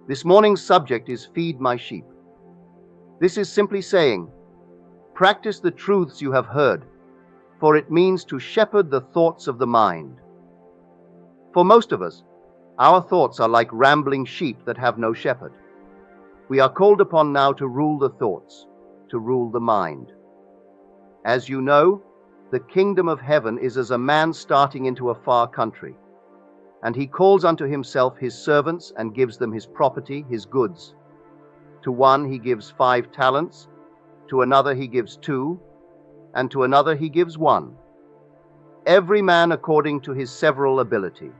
This morning's subject is Feed My Sheep. This is simply saying, practice the truths you have heard, for it means to shepherd the thoughts of the mind. For most of us, our thoughts are like rambling sheep that have no shepherd. We are called upon now to rule the thoughts, to rule the mind. As you know, the kingdom of heaven is as a man starting into a far country, and he calls unto himself his servants and gives them his property, his goods. To one he gives 5 talents, to another he gives 2, and to another he gives 1, every man according to his several ability.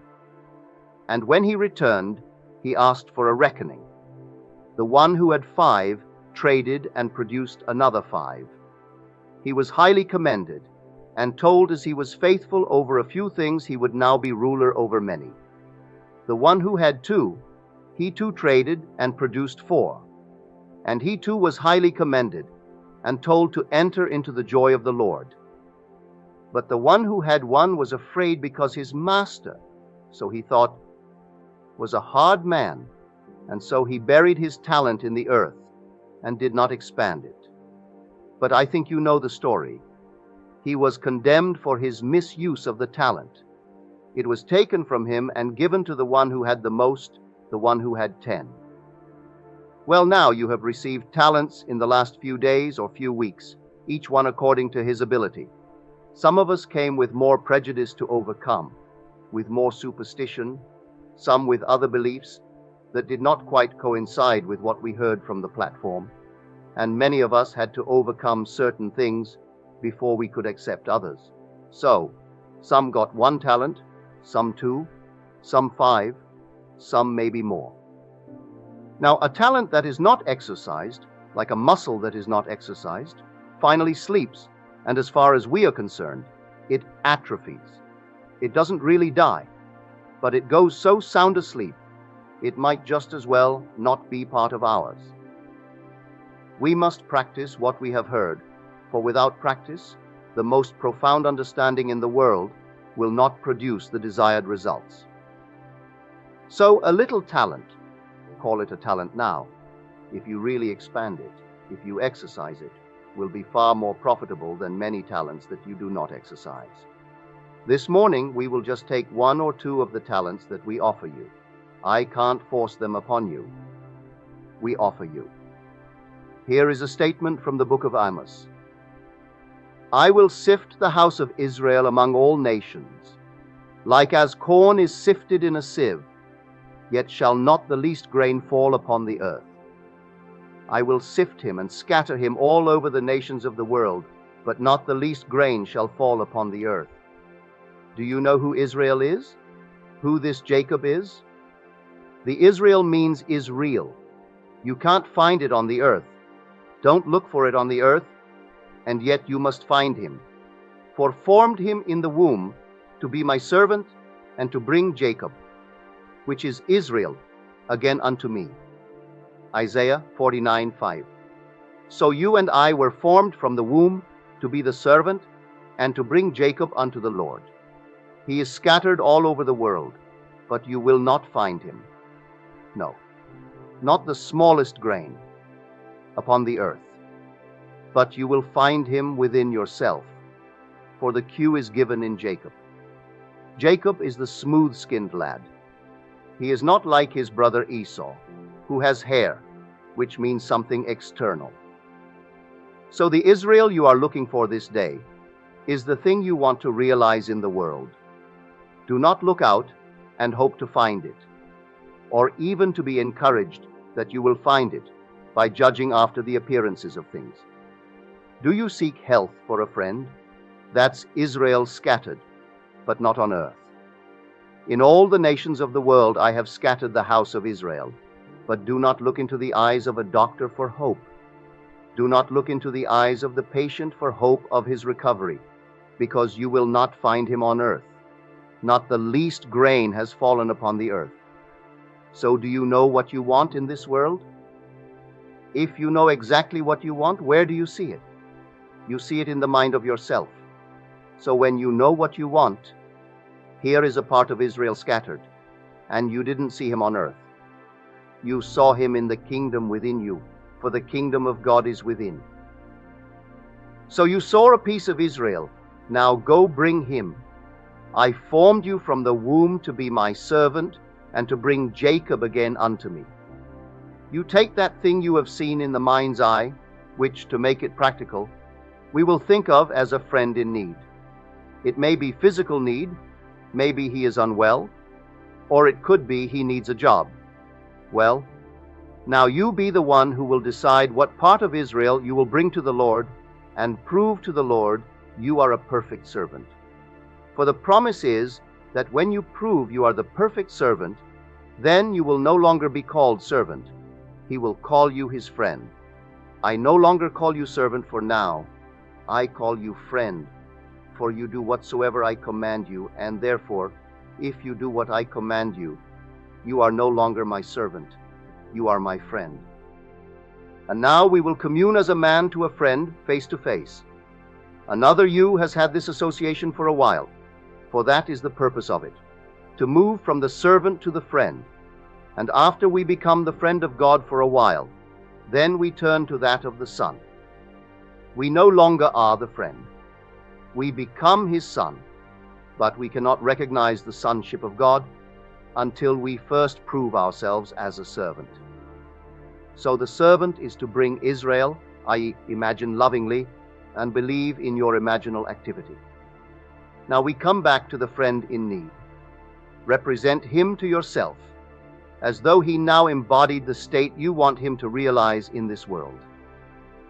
And when he returned, he asked for a reckoning. The one who had 5 traded and produced another 5. He was highly commended, and told as he was faithful over a few things, he would now be ruler over many. The one who had 2, he too traded and produced 4. And he too was highly commended, and told to enter into the joy of the Lord. But the one who had 1 was afraid because his master, so he thought, was a hard man, and so he buried his talent in the earth, and did not expand it. But I think you know the story. He was condemned for his misuse of the talent. It was taken from him and given to the one who had the most, the one who had 10. Well, now you have received talents in the last few days or few weeks, each one according to his ability. Some of us came with more prejudice to overcome, with more superstition, some with other beliefs that did not quite coincide with what we heard from the platform, and many of us had to overcome certain things before we could accept others. So, some got 1 talent, some 2, some 5, some maybe more. Now, a talent that is not exercised, like a muscle that is not exercised, finally sleeps, and as far as we are concerned, it atrophies. It doesn't really die, but it goes so sound asleep, it might just as well not be part of ours. We must practice what we have heard, for without practice, the most profound understanding in the world will not produce the desired results. So a little talent, call it a talent now, if you really expand it, if you exercise it, will be far more profitable than many talents that you do not exercise. This morning, we will just take 1 or 2 of the talents that we offer you. I can't force them upon you. We offer you. Here is a statement from the book of Amos. I will sift the house of Israel among all nations, like as corn is sifted in a sieve, yet shall not the least grain fall upon the earth. I will sift him and scatter him all over the nations of the world, but not the least grain shall fall upon the earth. Do you know who Israel is? Who this Jacob is? The Israel means is real. You can't find it on the earth. Don't look for it on the earth, and yet you must find him. For formed him in the womb to be my servant and to bring Jacob, which is Israel, again unto me. Isaiah 49:5. So you and I were formed from the womb to be the servant and to bring Jacob unto the Lord. He is scattered all over the world, but you will not find him. No, not the smallest grain upon the earth, but you will find him within yourself, for the cue is given in Jacob. Jacob is the smooth-skinned lad. He is not like his brother Esau, who has hair, which means something external. So the Israel you are looking for this day is the thing you want to realize in the world. Do not look out and hope to find it, or even to be encouraged that you will find it by judging after the appearances of things. Do you seek health for a friend? That's Israel scattered, but not on earth. In all the nations of the world I have scattered the house of Israel, but do not look into the eyes of a doctor for hope. Do not look into the eyes of the patient for hope of his recovery, because you will not find him on earth. Not the least grain has fallen upon the earth. So do you know what you want in this world? If you know exactly what you want, where do you see it? You see it in the mind of yourself. So when you know what you want, here is a part of Israel scattered, and you didn't see him on earth. You saw him in the kingdom within you, for the kingdom of God is within. So you saw a piece of Israel. Now go bring him. I formed you from the womb to be my servant, and to bring Jacob again unto me. You take that thing you have seen in the mind's eye, which, to make it practical, we will think of as a friend in need. It may be physical need, maybe he is unwell, or it could be he needs a job. Well, now you be the one who will decide what part of Israel you will bring to the Lord, and prove to the Lord you are a perfect servant. For the promise is that when you prove you are the perfect servant, then you will no longer be called servant. He will call you his friend. I no longer call you servant, for now I call you friend, for you do whatsoever I command you, and therefore, if you do what I command you, you are no longer my servant, you are my friend. And now we will commune as a man to a friend, face to face. Another you has had this association for a while, for that is the purpose of it, to move from the servant to the friend. And after we become the friend of God for a while, then we turn to that of the Son. We no longer are the friend. We become his son, but we cannot recognize the sonship of God until we first prove ourselves as a servant. So the servant is to bring Israel, i.e., imagine lovingly, and believe in your imaginal activity. Now we come back to the friend in need. Represent him to yourself, as though he now embodied the state you want him to realize in this world.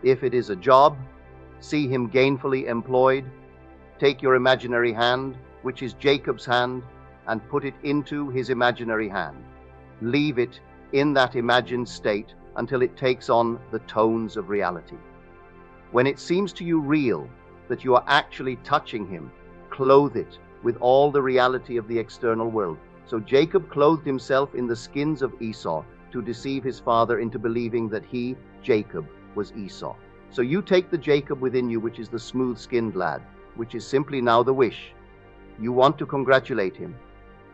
If it is a job, see him gainfully employed. Take your imaginary hand, which is Jacob's hand, and put it into his imaginary hand. Leave it in that imagined state until it takes on the tones of reality. When it seems to you real, that you are actually touching him, clothe it with all the reality of the external world. So Jacob clothed himself in the skins of Esau to deceive his father into believing that he, Jacob, was Esau. So you take the Jacob within you, which is the smooth-skinned lad, which is simply now the wish. You want to congratulate him.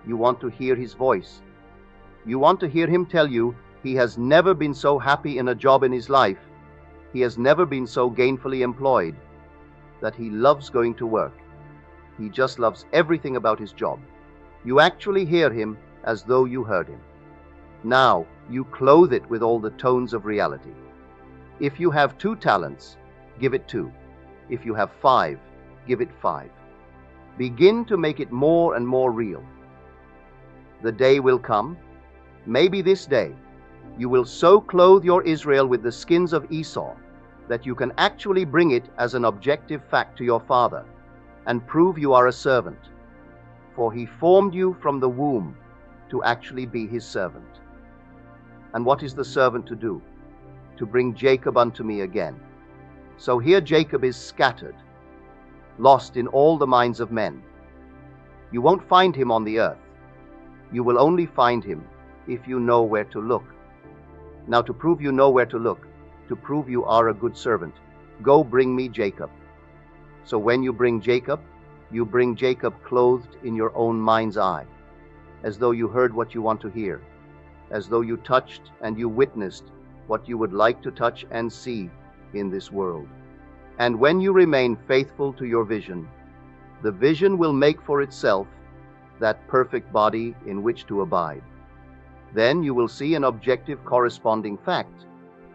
You want to hear his voice. You want to hear him tell you he has never been so happy in a job in his life. He has never been so gainfully employed, that he loves going to work. He just loves everything about his job. You actually hear him as though you heard him. Now you clothe it with all the tones of reality. If you have 2 talents, give it 2. If you have 5, give it 5. Begin to make it more and more real. The day will come, maybe this day, you will so clothe your Israel with the skins of Esau that you can actually bring it as an objective fact to your father and prove you are a servant. For he formed you from the womb to actually be his servant. And what is the servant to do? To bring Jacob unto me again. So here Jacob is scattered, lost in all the minds of men. You won't find him on the earth. You will only find him if you know where to look. Now to prove you know where to look, to prove you are a good servant, go bring me Jacob. So when you bring Jacob clothed in your own mind's eye, as though you heard what you want to hear, as though you touched and you witnessed what you would like to touch and see in this world. And when you remain faithful to your vision, the vision will make for itself that perfect body in which to abide. Then you will see an objective corresponding fact,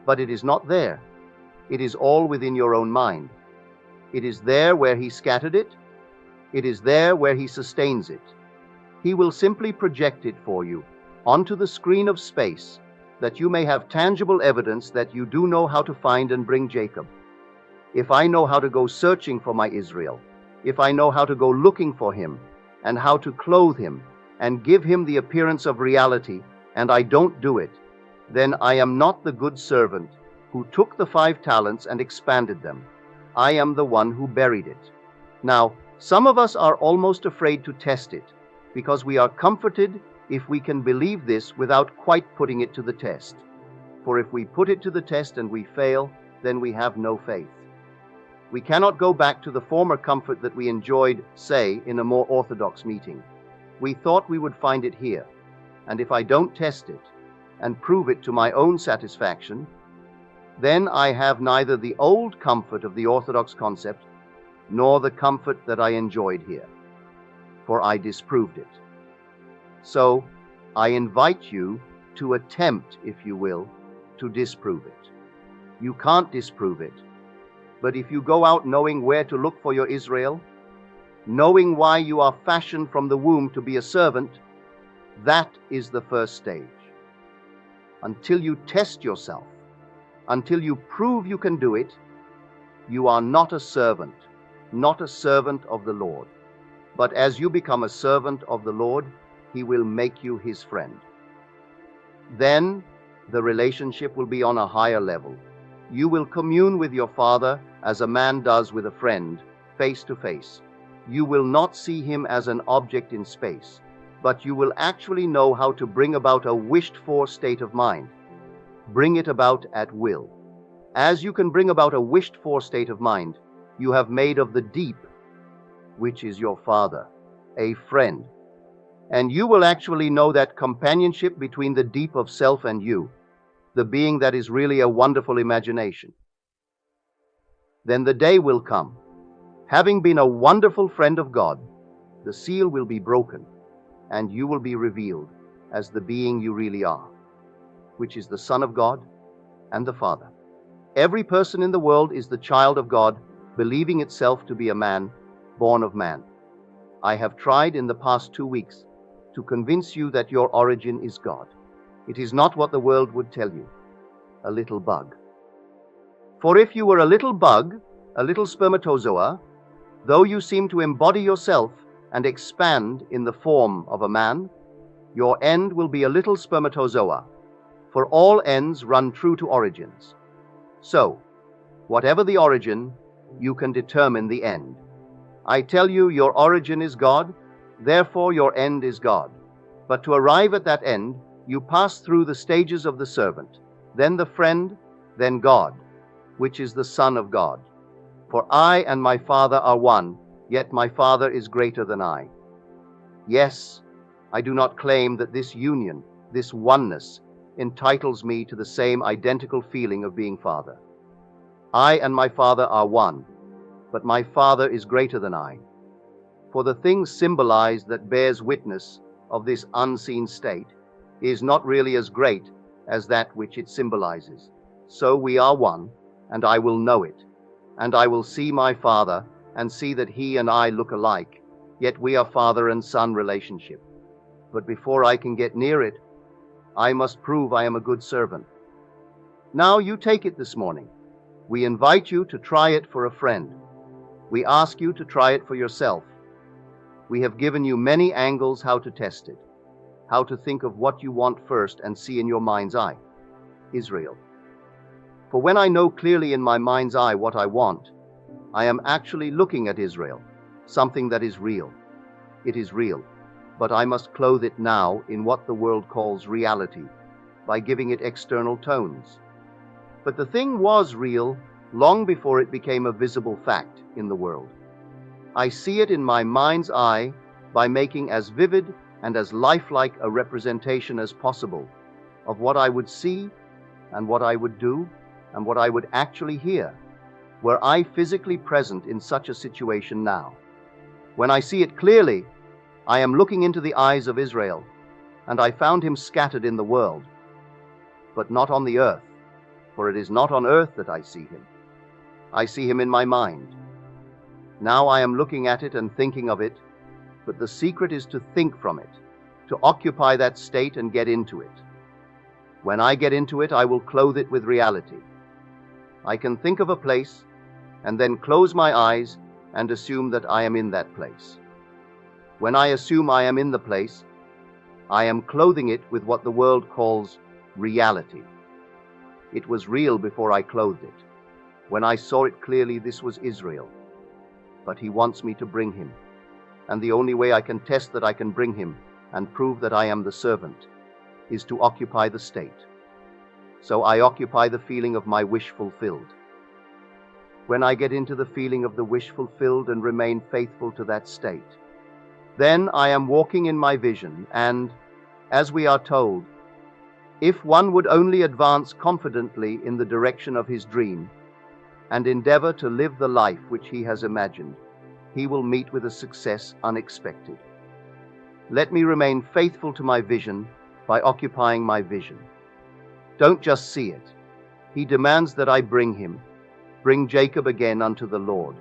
but it is not there. It is all within your own mind. It is there where he scattered it. It is there where he sustains it. He will simply project it for you onto the screen of space, that you may have tangible evidence that you do know how to find and bring Jacob. If I know how to go searching for my Israel, if I know how to go looking for him, and how to clothe him, and give him the appearance of reality, and I don't do it, then I am not the good servant who took the 5 talents and expanded them. I am the one who buried it. Now, some of us are almost afraid to test it, because we are comforted if we can believe this without quite putting it to the test. For if we put it to the test and we fail, then we have no faith. We cannot go back to the former comfort that we enjoyed, say, in a more orthodox meeting. We thought we would find it here, and if I don't test it, and prove it to my own satisfaction, then I have neither the old comfort of the orthodox concept nor the comfort that I enjoyed here, for I disproved it. So I invite you to attempt, if you will, to disprove it. You can't disprove it, but if you go out knowing where to look for your Israel, knowing why you are fashioned from the womb to be a servant, that is the first stage. Until you test yourself, until you prove you can do it, you are not a servant of the Lord. But as you become a servant of the Lord, He will make you His friend. Then the relationship will be on a higher level. You will commune with your Father as a man does with a friend, face to face. You will not see Him as an object in space, but you will actually know how to bring about a wished-for state of mind. Bring it about at will. As you can bring about a wished-for state of mind, you have made of the deep, which is your Father, a friend. And you will actually know that companionship between the deep of self and you, the being that is really a wonderful imagination. Then the day will come. Having been a wonderful friend of God, the seal will be broken, and you will be revealed as the being you really are, which is the Son of God and the Father. Every person in the world is the child of God, believing itself to be a man, born of man. I have tried in the past 2 weeks to convince you that your origin is God. It is not what the world would tell you, a little bug. For if you were a little bug, a little spermatozoa, though you seem to embody yourself and expand in the form of a man, your end will be a little spermatozoa, for all ends run true to origins. So, whatever the origin, you can determine the end. I tell you, your origin is God, therefore your end is God. But to arrive at that end, you pass through the stages of the servant, then the friend, then God, which is the Son of God. For I and my Father are one, yet my Father is greater than I. Yes, I do not claim that this union, this oneness, entitles me to the same identical feeling of being Father. I and my Father are one, but my Father is greater than I. For the thing symbolized that bears witness of this unseen state is not really as great as that which it symbolizes. So we are one, and I will know it, and I will see my Father and see that He and I look alike, yet we are father and son relationship. But before I can get near it, I must prove I am a good servant. Now you take it this morning. We invite you to try it for a friend. We ask you to try it for yourself. We have given you many angles how to test it, how to think of what you want first and see in your mind's eye. Israel. For when I know clearly in my mind's eye what I want, I am actually looking at Israel, something that is real. It is real, but I must clothe it now in what the world calls reality, by giving it external tones. But the thing was real long before it became a visible fact in the world. I see it in my mind's eye by making as vivid and as lifelike a representation as possible of what I would see and what I would do and what I would actually hear, were I physically present in such a situation now. When I see it clearly, I am looking into the eyes of Israel, and I found him scattered in the world, but not on the earth, for it is not on earth that I see him. I see him in my mind. Now I am looking at it and thinking of it, but the secret is to think from it, to occupy that state and get into it. When I get into it, I will clothe it with reality. I can think of a place and then close my eyes and assume that I am in that place. When I assume I am in the place, I am clothing it with what the world calls reality. It was real before I clothed it. When I saw it clearly, this was Israel. But he wants me to bring him. And the only way I can test that I can bring him and prove that I am the servant is to occupy the state. So I occupy the feeling of my wish fulfilled. When I get into the feeling of the wish fulfilled and remain faithful to that state, then I am walking in my vision, and, as we are told, If one would only advance confidently in the direction of his dream and endeavor to live the life which he has imagined, he will meet with a success unexpected. Let me remain faithful to my vision by occupying my vision. Don't just see it. He demands that I bring Jacob again unto the Lord.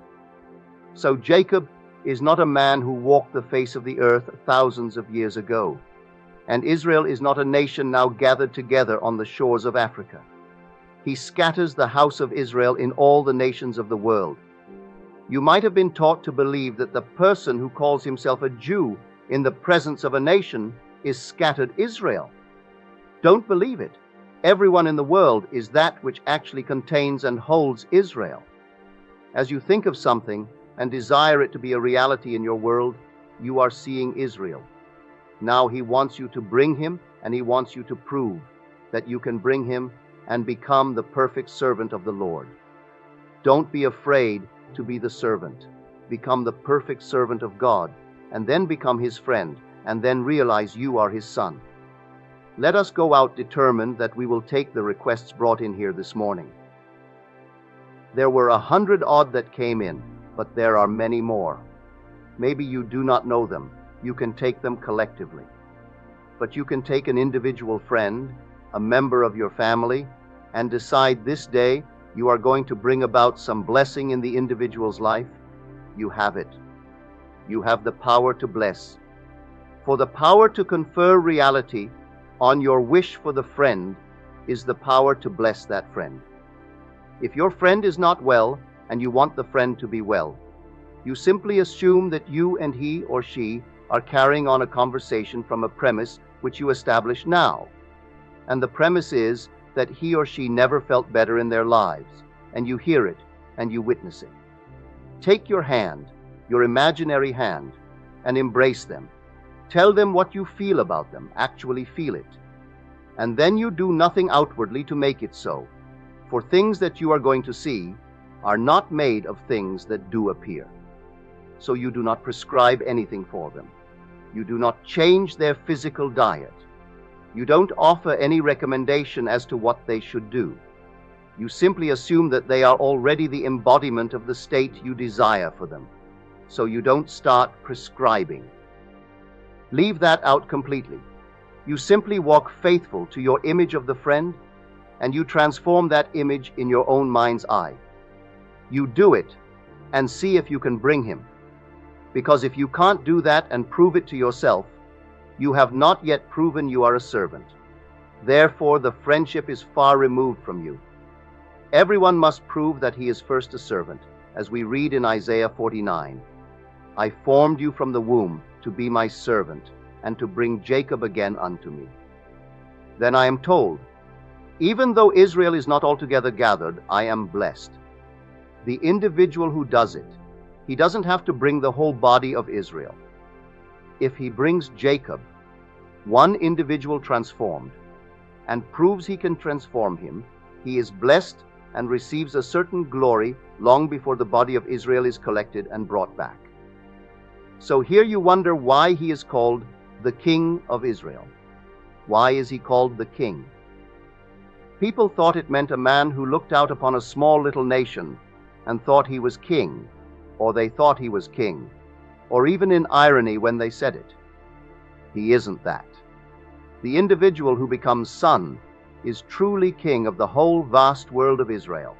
So Jacob is not a man who walked the face of the earth thousands of years ago, and Israel is not a nation now gathered together on the shores of Africa. He scatters the house of Israel in all the nations of the world. You might have been taught to believe that the person who calls himself a Jew in the presence of a nation is scattered Israel. Don't believe it. Everyone in the world is that which actually contains and holds Israel. As you think of something and desire it to be a reality in your world, you are seeing Israel. Now he wants you to bring him, and he wants you to prove that you can bring him and become the perfect servant of the Lord. Don't be afraid to be the servant. Become the perfect servant of God, and then become his friend, and then realize you are his son. Let us go out determined that we will take the requests brought in here this morning. There were 100 odd that came in, but there are many more. Maybe you do not know them. You can take them collectively. But you can take an individual friend, a member of your family, and decide this day you are going to bring about some blessing in the individual's life. You have it. You have the power to bless. For the power to confer reality on your wish for the friend is the power to bless that friend. If your friend is not well and you want the friend to be well, you simply assume that you and he or she are carrying on a conversation from a premise which you establish now. And the premise is that he or she never felt better in their lives, and you hear it and you witness it. Take your hand, your imaginary hand, and embrace them. Tell them what you feel about them, actually feel it. And then you do nothing outwardly to make it so, for things that you are going to see are not made of things that do appear. So you do not prescribe anything for them. You do not change their physical diet. You don't offer any recommendation as to what they should do. You simply assume that they are already the embodiment of the state you desire for them. So you don't start prescribing. Leave that out completely. You simply walk faithful to your image of the friend, and you transform that image in your own mind's eye. You do it and see if you can bring him. Because if you can't do that and prove it to yourself, you have not yet proven you are a servant. Therefore, the friendship is far removed from you. Everyone must prove that he is first a servant, as we read in Isaiah 49. I formed you from the womb to be my servant, and to bring Jacob again unto me. Then I am told, even though Israel is not altogether gathered, I am blessed. The individual who does it, he doesn't have to bring the whole body of Israel. If he brings Jacob, one individual transformed, and proves he can transform him, he is blessed and receives a certain glory long before the body of Israel is collected and brought back. So here you wonder why he is called the King of Israel. Why is he called the King? People thought it meant a man who looked out upon a small little nation and thought he was king, or they thought he was king, or even in irony when they said it. He isn't that. The individual who becomes son is truly king of the whole vast world of Israel,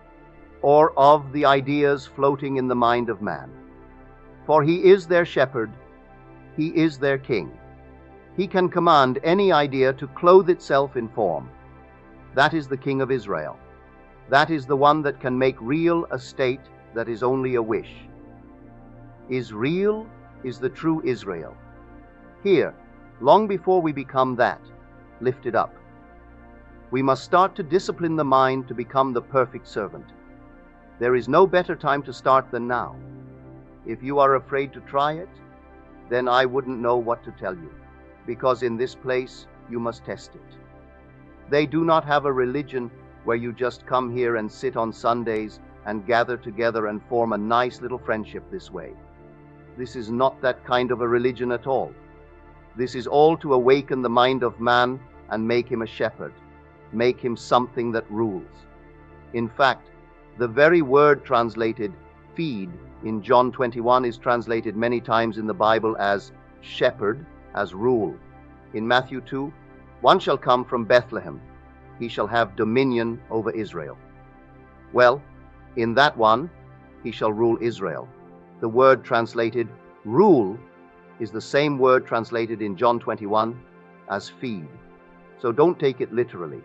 or of the ideas floating in the mind of man. For he is their shepherd, he is their king. He can command any idea to clothe itself in form. That is the King of Israel. That is the one that can make real a state that is only a wish. Israel is the true Israel. Here, long before we become that, lifted up, we must start to discipline the mind to become the perfect servant. There is no better time to start than now. If you are afraid to try it, then I wouldn't know what to tell you, because in this place you must test it. They do not have a religion where you just come here and sit on Sundays and gather together and form a nice little friendship this way. This is not that kind of a religion at all. This is all to awaken the mind of man and make him a shepherd, make him something that rules. In fact, the very word translated feed in John 21 is translated many times in the Bible as shepherd, as rule. In Matthew 2, one shall come from Bethlehem. He shall have dominion over Israel. Well, in that one, he shall rule Israel. The word translated rule is the same word translated in John 21 as feed. So don't take it literally.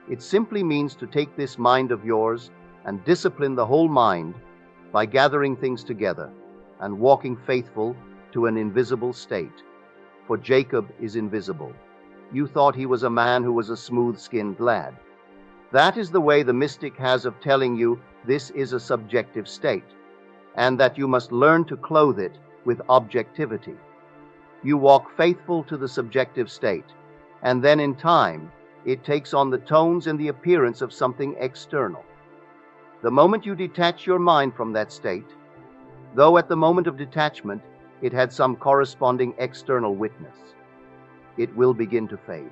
It simply means to take this mind of yours and discipline the whole mind by gathering things together and walking faithful to an invisible state. For Jacob is invisible. You thought he was a man who was a smooth-skinned lad. That is the way the mystic has of telling you this is a subjective state, and that you must learn to clothe it with objectivity. You walk faithful to the subjective state, and then in time, it takes on the tones and the appearance of something external. The moment you detach your mind from that state, though at the moment of detachment it had some corresponding external witness, it will begin to fade.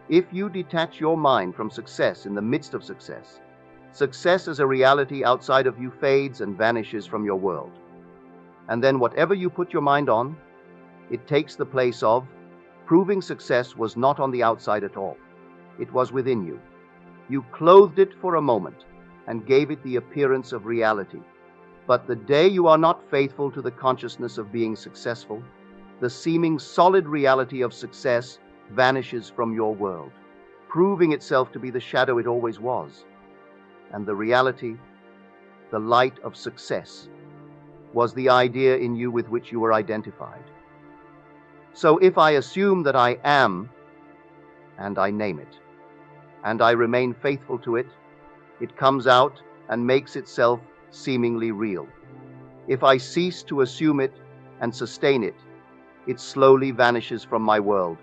If you detach your mind from success in the midst of success, success as a reality outside of you fades and vanishes from your world. And then whatever you put your mind on, it takes the place of proving success was not on the outside at all. It was within you. You clothed it for a moment and gave it the appearance of reality. But the day you are not faithful to the consciousness of being successful, the seeming solid reality of success vanishes from your world, proving itself to be the shadow it always was. And the reality, the light of success, was the idea in you with which you were identified. So if I assume that I am, and I name it, and I remain faithful to it, it comes out and makes itself seemingly real. If I cease to assume it and sustain it, it slowly vanishes from my world.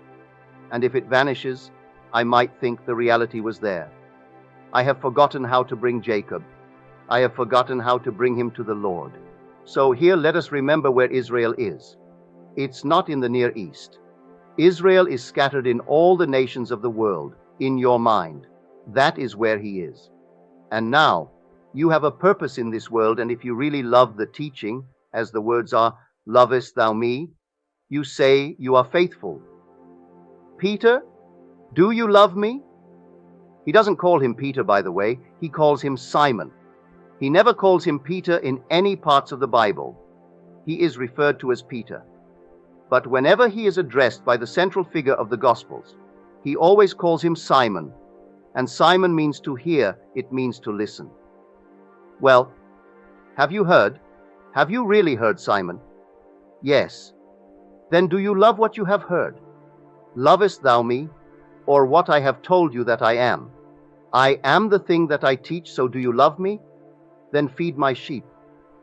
And if it vanishes, I might think the reality was there. I have forgotten how to bring Jacob. I have forgotten how to bring him to the Lord. So here let us remember where Israel is. It's not in the Near East. Israel is scattered in all the nations of the world, in your mind. That is where he is. And now, you have a purpose in this world, and if you really love the teaching, as the words are, lovest thou me, you say you are faithful. Peter, do you love me? He doesn't call him Peter, by the way. He calls him Simon. He never calls him Peter in any parts of the Bible. He is referred to as Peter. But whenever he is addressed by the central figure of the Gospels, he always calls him Simon. And Simon means to hear, it means to listen. Well, have you heard? Have you really heard, Simon? Yes. Then do you love what you have heard? Lovest thou me, or what I have told you that I am? I am the thing that I teach, so do you love me? Then feed my sheep.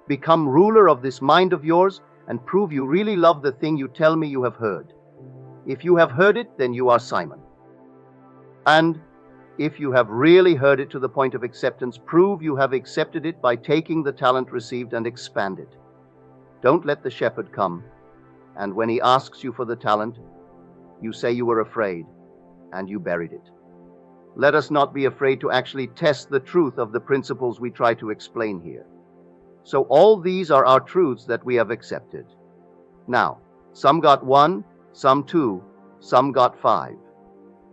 Become ruler of this mind of yours, and prove you really love the thing you tell me you have heard. If you have heard it, then you are Simon. And if you have really heard it to the point of acceptance, prove you have accepted it by taking the talent received and expand it. Don't let the shepherd come, and when he asks you for the talent, you say you were afraid, and you buried it. Let us not be afraid to actually test the truth of the principles we try to explain here. So all these are our truths that we have accepted. Now, some got 1, some 2, some got 5.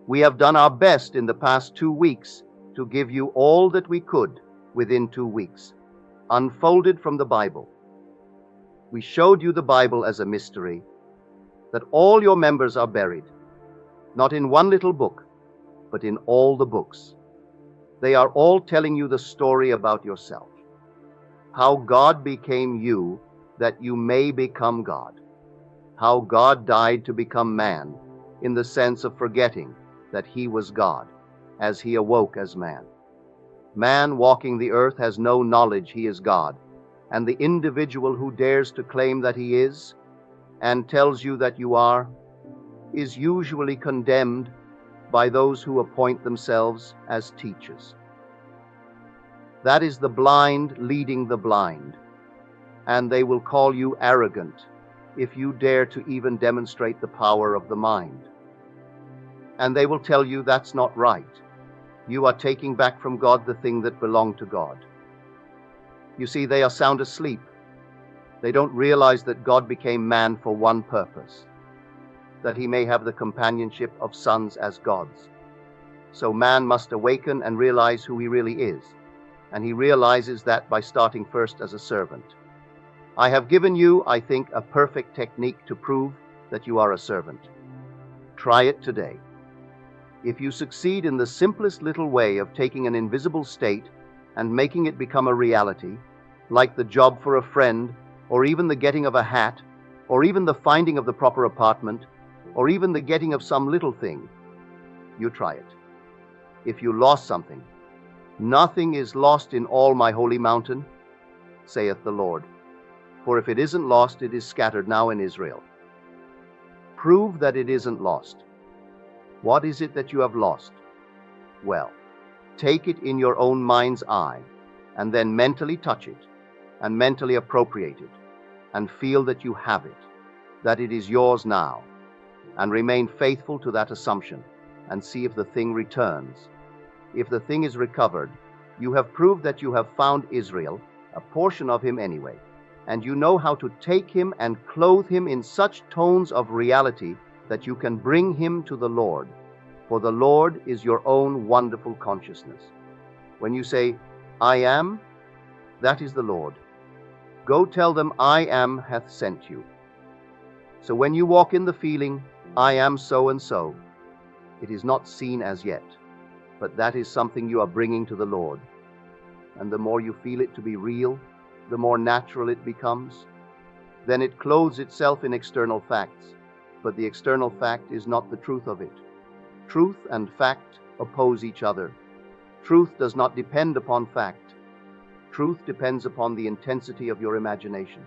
We have done our best in the past 2 weeks to give you all that we could within 2 weeks, unfolded from the Bible. We showed you the Bible as a mystery, that all your members are buried, not in one little book, but in all the books. They are all telling you the story about yourself, how God became you that you may become God, how God died to become man in the sense of forgetting that he was God as he awoke as man. Man walking the earth has no knowledge he is God, and the individual who dares to claim that he is and tells you that you are is usually condemned by those who appoint themselves as teachers. That is the blind leading the blind, and they will call you arrogant if you dare to even demonstrate the power of the mind. And they will tell you that's not right. You are taking back from God the thing that belonged to God. You see, they are sound asleep. They don't realize that God became man for one purpose, that he may have the companionship of sons as gods. So man must awaken and realize who he really is, and he realizes that by starting first as a servant. I have given you, I think, a perfect technique to prove that you are a servant. Try it today. If you succeed in the simplest little way of taking an invisible state and making it become a reality, like the job for a friend, or even the getting of a hat, or even the finding of the proper apartment, or even the getting of some little thing, you try it. If you lost something, nothing is lost in all my holy mountain, saith the Lord. For if it isn't lost, it is scattered now in Israel. Prove that it isn't lost. What is it that you have lost? Well, take it in your own mind's eye, and then mentally touch it, and mentally appropriate it, and feel that you have it, that it is yours now, and remain faithful to that assumption, and see if the thing returns. If the thing is recovered, you have proved that you have found Israel, a portion of him anyway, and you know how to take him and clothe him in such tones of reality that you can bring him to the Lord. For the Lord is your own wonderful consciousness. When you say, I am, that is the Lord. Go tell them, I am hath sent you. So when you walk in the feeling, I am so and so, it is not seen as yet, but that is something you are bringing to the Lord. And the more you feel it to be real, the more natural it becomes. Then it clothes itself in external facts, but the external fact is not the truth of it. Truth and fact oppose each other. Truth does not depend upon fact. Truth depends upon the intensity of your imagination.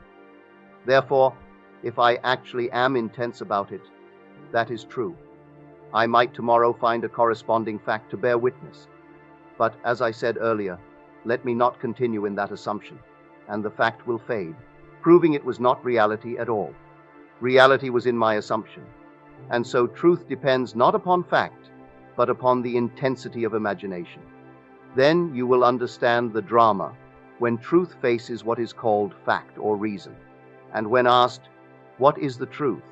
Therefore, if I actually am intense about it, that is true. I might tomorrow find a corresponding fact to bear witness. But as I said earlier, let me not continue in that assumption, and the fact will fade, proving it was not reality at all. Reality was in my assumption. And so truth depends not upon fact, but upon the intensity of imagination. Then you will understand the drama when truth faces what is called fact or reason, and when asked, what is the truth?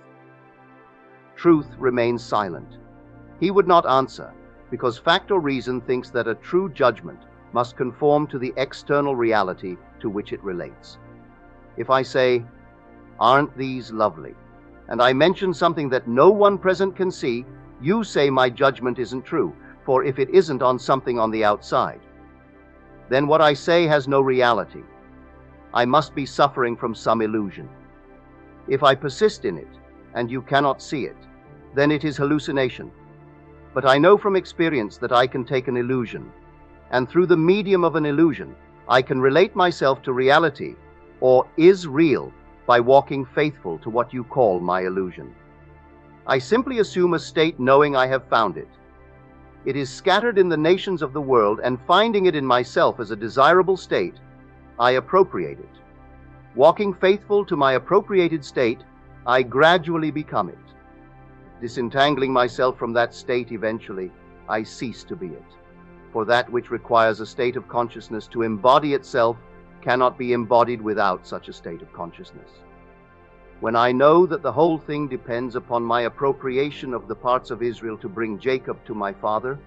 Truth remains silent. He would not answer, because fact or reason thinks that a true judgment must conform to the external reality to which it relates. If I say, aren't these lovely? And I mention something that no one present can see, you say my judgment isn't true, for if it isn't on something on the outside, then what I say has no reality. I must be suffering from some illusion. If I persist in it, and you cannot see it, then it is hallucination. But I know from experience that I can take an illusion, and through the medium of an illusion, I can relate myself to reality, or is real, by walking faithful to what you call my illusion. I simply assume a state knowing I have found it. It is scattered in the nations of the world, and finding it in myself as a desirable state, I appropriate it. Walking faithful to my appropriated state, I gradually become it. Disentangling myself from that state eventually, I cease to be it. For that which requires a state of consciousness to embody itself cannot be embodied without such a state of consciousness. When I know that the whole thing depends upon my appropriation of the parts of Israel to bring Jacob to my father,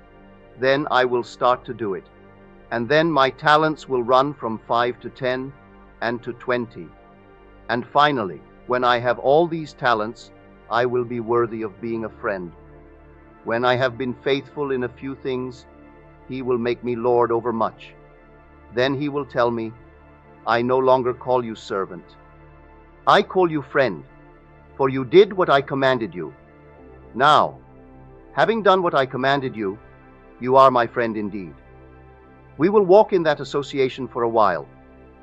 then I will start to do it. And then my talents will run from 5 to 10 and to 20. And finally, when I have all these talents, I will be worthy of being a friend. When I have been faithful in a few things, he will make me lord over much. Then he will tell me, I no longer call you servant. I call you friend, for you did what I commanded you. Now, having done what I commanded you, you are my friend indeed. We will walk in that association for a while,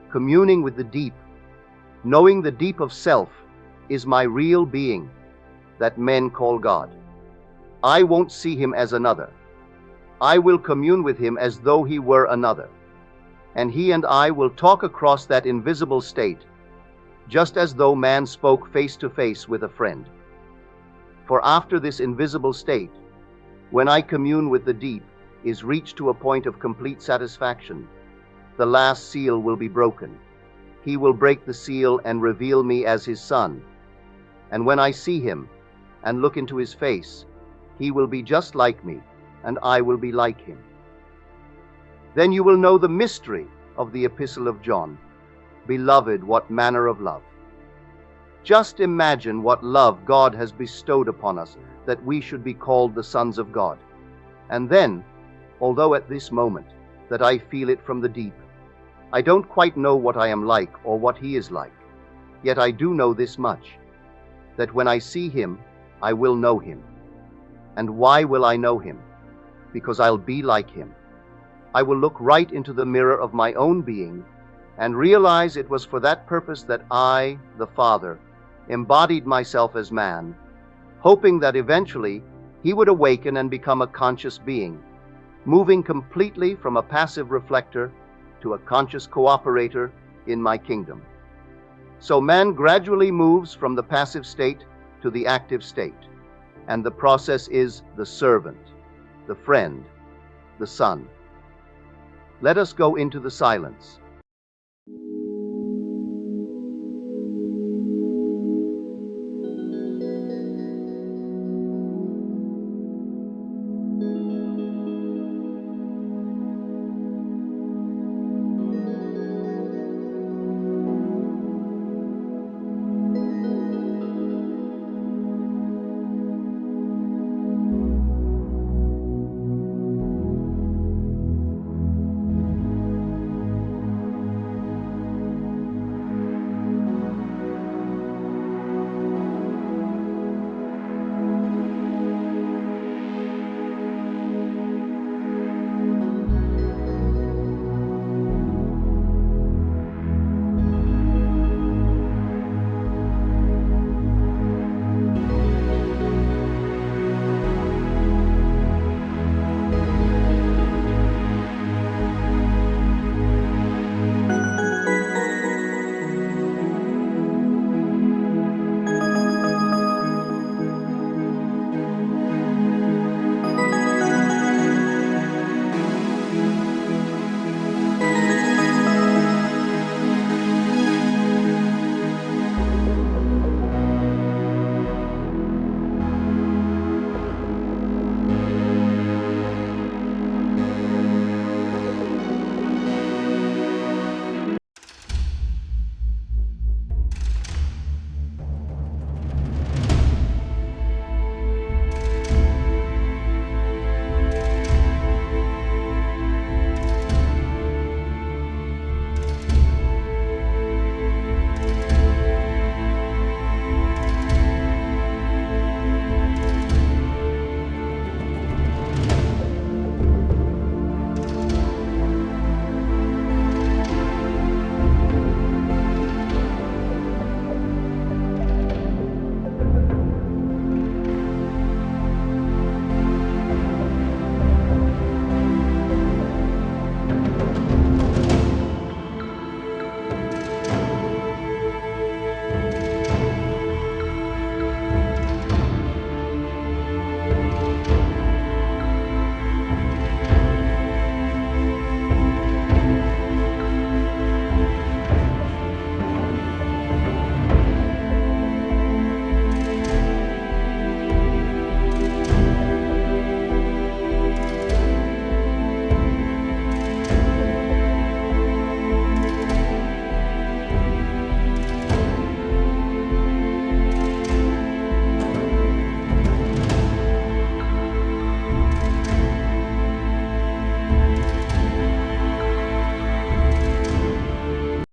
communing with the deep, knowing the deep of self is my real being, that men call God. I won't see him as another. I will commune with him as though he were another. And he and I will talk across that invisible state, just as though man spoke face to face with a friend. For after this invisible state, when I commune with the deep, is reached to a point of complete satisfaction, the last seal will be broken. He will break the seal and reveal me as his son. And when I see him and look into his face, he will be just like me, and I will be like him. Then you will know the mystery of the Epistle of John. Beloved, what manner of love! Just imagine what love God has bestowed upon us, that we should be called the sons of God. And then, although at this moment that I feel it from the deep, I don't quite know what I am like or what he is like, yet I do know this much, that when I see him, I will know him. And why will I know him? Because I'll be like him. I will look right into the mirror of my own being and realize it was for that purpose that I, the Father, embodied myself as man, hoping that eventually he would awaken and become a conscious being, moving completely from a passive reflector to a conscious cooperator in my kingdom. So man gradually moves from the passive state to the active state, and the process is the servant, the friend, the son. Let us go into the silence